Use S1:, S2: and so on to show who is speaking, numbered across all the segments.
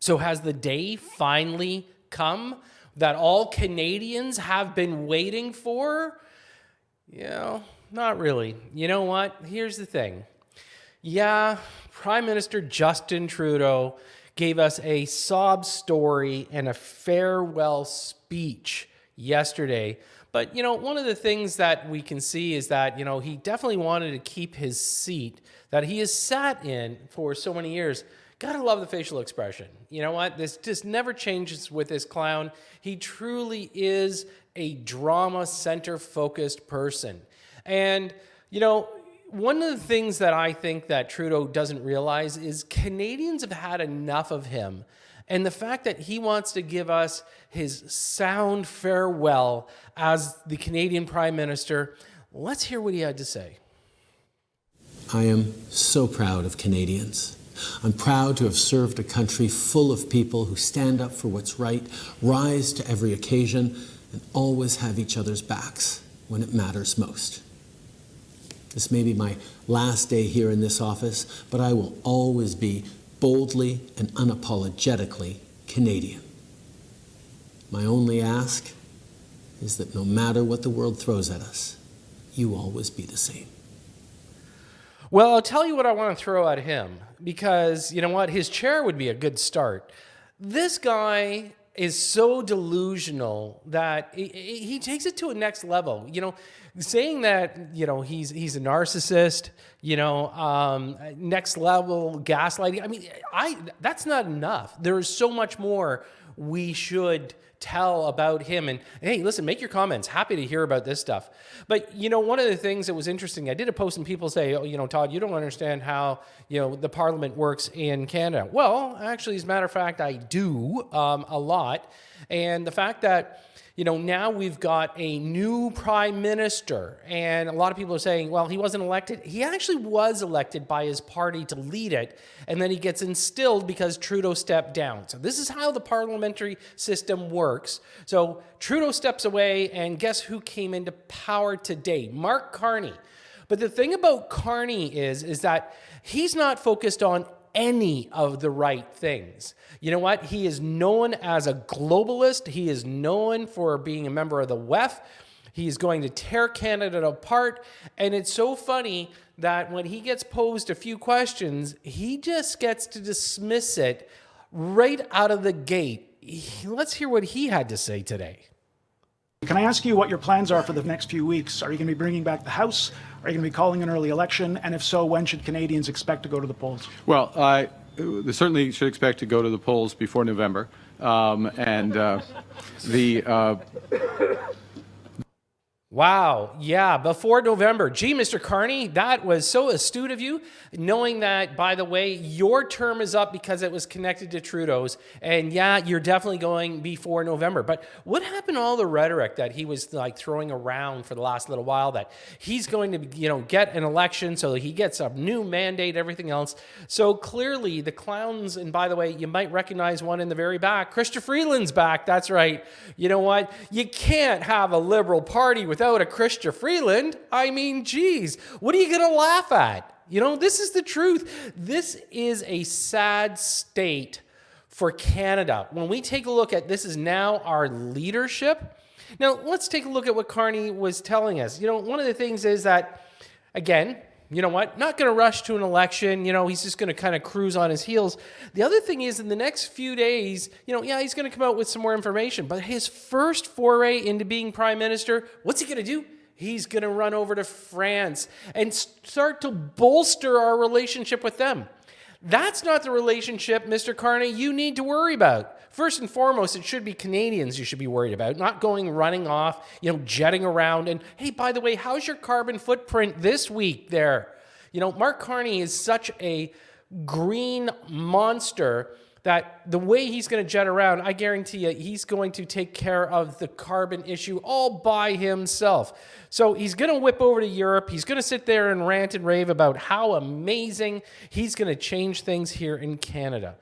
S1: So has the day finally come that all Canadians have been waiting for? Not really. You know what? Here's the thing. Yeah, Prime Minister Justin Trudeau gave us a sob story and a farewell speech yesterday. But, one of the things that we can see is that, he definitely wanted to keep his seat that he has sat in for so many years. Gotta love the facial expression. You know what? This just never changes with this clown. He truly is a drama center focused person. And, one of the things that I think that Trudeau doesn't realize is Canadians have had enough of him. And the fact that he wants to give us his sound farewell as the Canadian Prime Minister, let's hear what he had to say.
S2: I am so proud of Canadians. I'm proud to have served a country full of people who stand up for what's right, rise to every occasion, and always have each other's backs when it matters most. This may be my last day here in this office, but I will always be boldly and unapologetically Canadian. My only ask is that no matter what the world throws at us, you always be the same.
S1: Well, I'll tell you what I want to throw at him, because you know what? His chair would be a good start. This guy is so delusional that he takes it to a next level. Saying that, he's a narcissist, next level gaslighting. I mean, that's not enough. There is so much more we should tell about him. And hey, listen, make your comments. Happy to hear about this stuff. But, one of the things that was interesting, I did a post and people say, Todd, you don't understand how, the parliament works in Canada. Well, actually, as a matter of fact, I do a lot. And the fact that, now we've got a new prime minister, and a lot of people are saying, well, he wasn't elected. He actually was elected by his party to lead it, and then he gets instilled because Trudeau stepped down. So this is how the parliamentary system works. So Trudeau steps away, and guess who came into power today? Mark Carney. But the thing about Carney is that he's not focused on any of the right things. You know what? He is known as a globalist. He is known for being a member of the WEF. He's going to tear Canada apart. And it's so funny that when he gets posed a few questions, he just gets to dismiss it right out of the gate. Let's hear what he had to say today.
S3: Can I ask you what your plans are for the next few weeks? Are you going to be bringing back the House? Are you going to be calling an early election? And if so, when should Canadians expect to go to the polls?
S4: Well, they certainly should expect to go to the polls before November.
S1: Wow. Yeah. Before November. Gee, Mr. Carney, that was so astute of you, knowing that, by the way, your term is up because it was connected to Trudeau's. And yeah, you're definitely going before November. But what happened to all the rhetoric that he was throwing around for the last little while, that he's going to, get an election so that he gets a new mandate, everything else. So clearly the clowns, and by the way, you might recognize one in the very back. Chrystia Freeland's back. That's right. You know what? You can't have a Liberal Party without a Chrystia Freeland. I mean, geez, what are you going to laugh at? This is the truth. This is a sad state for Canada. When we take a look at this is now our leadership. Now, let's take a look at what Carney was telling us. One of the things is that, again, not going to rush to an election. He's just going to kind of cruise on his heels. The other thing is, in the next few days, he's going to come out with some more information. But his first foray into being prime minister, what's he going to do? He's going to run over to France and start to bolster our relationship with them. That's not the relationship, Mr. Carney, you need to worry about. First and foremost, it should be Canadians you should be worried about, not running off, jetting around. And hey, by the way, how's your carbon footprint this week there? Mark Carney is such a green monster that the way he's going to jet around, I guarantee you, he's going to take care of the carbon issue all by himself. So he's going to whip over to Europe. He's going to sit there and rant and rave about how amazing he's going to change things here in Canada.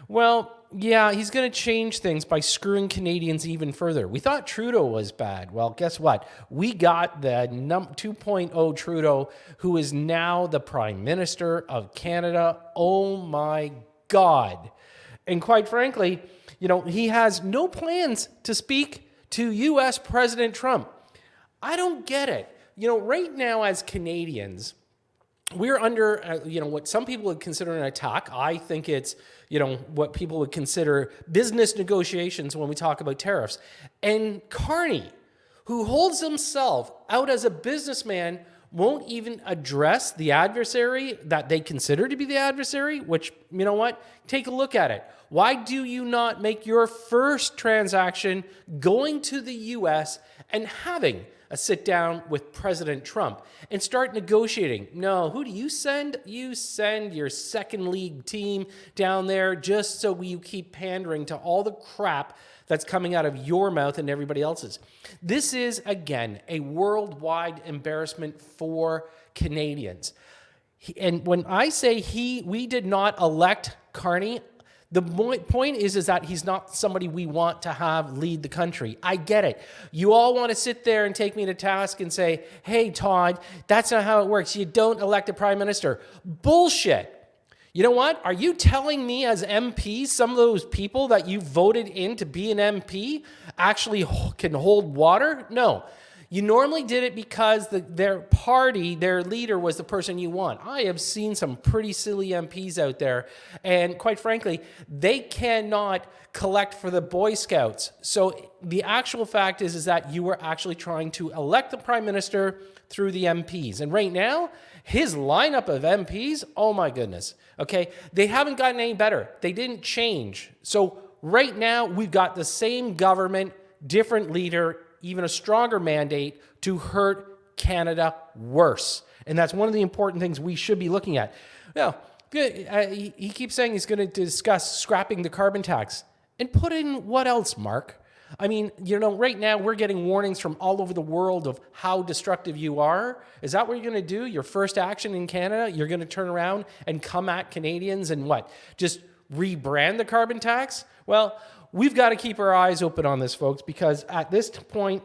S1: Well, yeah, he's going to change things by screwing Canadians even further. We thought Trudeau was bad. Well, guess what? We got the 2.0 Trudeau, who is now the Prime Minister of Canada. Oh my God. And quite frankly, he has no plans to speak to U.S. President Trump. I don't get it. Right now as Canadians, we're under, what some people would consider an attack. I think it's, what people would consider business negotiations when we talk about tariffs. And Carney, who holds himself out as a businessman, won't even address the adversary that they consider to be the adversary, which, you know what? Take a look at it. Why do you not make your first transaction going to the U.S. and having a sit down with President Trump and start negotiating? No, who do you send? You send your second league team down there just so you keep pandering to all the crap that's coming out of your mouth and everybody else's. This is, again, a worldwide embarrassment for Canadians. And when I say we did not elect Carney, the point is that he's not somebody we want to have lead the country. I get it. You all want to sit there and take me to task and say, hey, Todd, that's not how it works. You don't elect a prime minister. Bullshit. You know what? Are you telling me as MPs, some of those people that you voted in to be an MP actually can hold water? No. You normally did it because their party, their leader was the person you want. I have seen some pretty silly MPs out there, and quite frankly, they cannot collect for the Boy Scouts. So the actual fact is that you were actually trying to elect the prime minister through the MPs. And right now, his lineup of MPs, oh my goodness, okay, they haven't gotten any better. They didn't change. So right now, we've got the same government, different leader, even a stronger mandate to hurt Canada worse. And that's one of the important things we should be looking at. Now, he keeps saying he's going to discuss scrapping the carbon tax. And put in what else, Mark? I mean, right now we're getting warnings from all over the world of how destructive you are. Is that what you're going to do? Your first action in Canada, you're going to turn around and come at Canadians and what? Just rebrand the carbon tax? Well, we've got to keep our eyes open on this, folks, because at this point,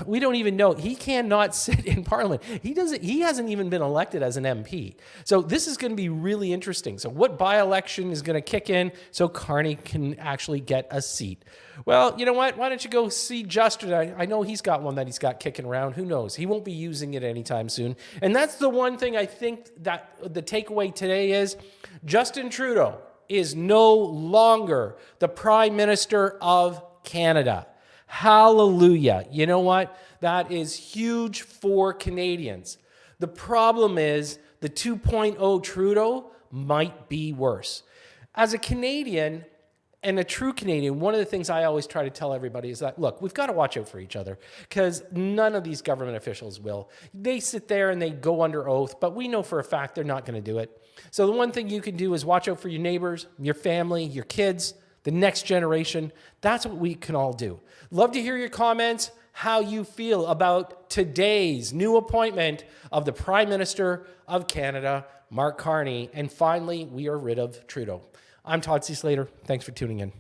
S1: we don't even know. He cannot sit in Parliament. He hasn't even been elected as an MP. So this is going to be really interesting. So what by-election is going to kick in so Carney can actually get a seat? Well, you know what? Why don't you go see Justin? I know he's got one that he's got kicking around. Who knows? He won't be using it anytime soon. And that's the one thing I think that the takeaway today is Justin Trudeau is no longer the Prime Minister of Canada. Hallelujah. You know what? That is huge for Canadians. The problem is the 2.0 Trudeau might be worse. As a Canadian and a true Canadian, one of the things I always try to tell everybody is that, look, we've got to watch out for each other because none of these government officials will. They sit there and they go under oath, but we know for a fact they're not going to do it. So the one thing you can do is watch out for your neighbors, your family, your kids, the next generation. That's what we can all do. Love to hear your comments, how you feel about today's new appointment of the Prime Minister of Canada, Mark Carney. And finally, we are rid of Trudeau. I'm Todd C. Slater. Thanks for tuning in.